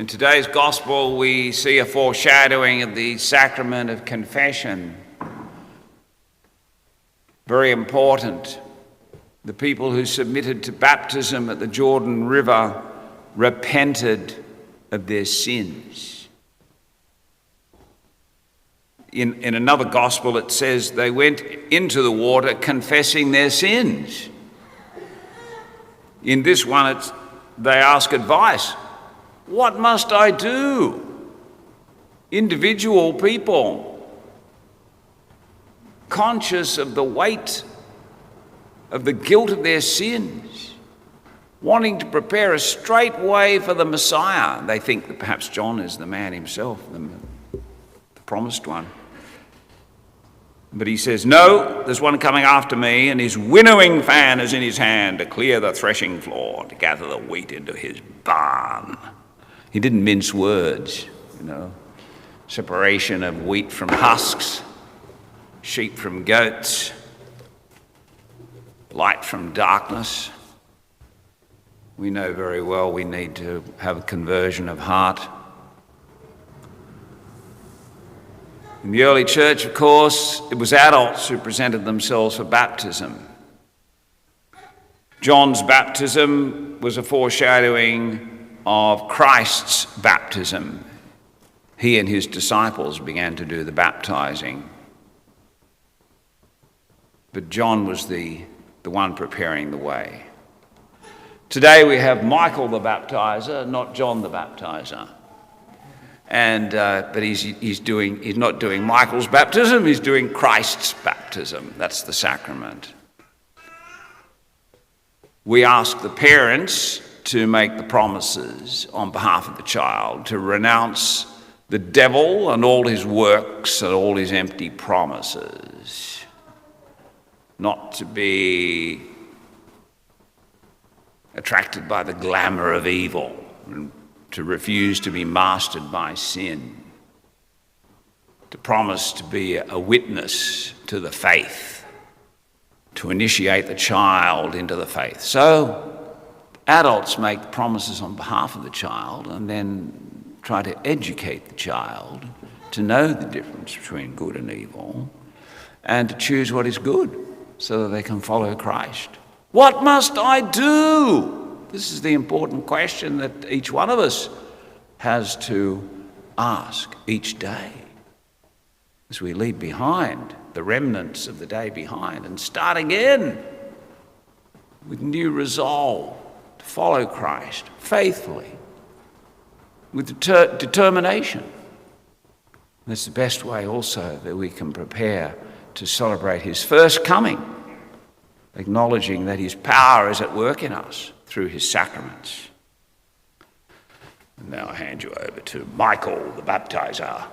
In today's gospel, we see a foreshadowing of the sacrament of confession. Very important. The people who submitted to baptism at the Jordan River repented of their sins. In another gospel, it says they went into the water confessing their sins. In this one, they ask advice. What must I do? Individual people, conscious of the weight of the guilt of their sins, wanting to prepare a straight way for the Messiah. They think that perhaps John is the man himself, the promised one. But he says, no, there's one coming after me, and his winnowing fan is in his hand to clear the threshing floor, to gather the wheat into his barn. He didn't mince words, separation of wheat from husks, sheep from goats, light from darkness. We know very well we need to have a conversion of heart. In the early church, of course, it was adults who presented themselves for baptism. John's baptism was a foreshadowing of Christ's baptism. He and his disciples began to do the baptizing. But John was the one preparing the way. Today we have Michael the baptizer, not John the baptizer. But he's not doing Michael's baptism, he's doing Christ's baptism. That's the sacrament. We ask the parents to make the promises on behalf of the child, to renounce the devil and all his works and all his empty promises, not to be attracted by the glamour of evil, and to refuse to be mastered by sin, to promise to be a witness to the faith, to initiate the child into the faith. So adults make promises on behalf of the child and then try to educate the child to know the difference between good and evil and to choose what is good so that they can follow Christ. What must I do? This is the important question that each one of us has to ask each day as we leave behind the remnants of the day behind and start again with new resolve to follow Christ faithfully, with determination. That's the best way also that we can prepare to celebrate his first coming, acknowledging that his power is at work in us through his sacraments. And now I hand you over to Michael the baptizer.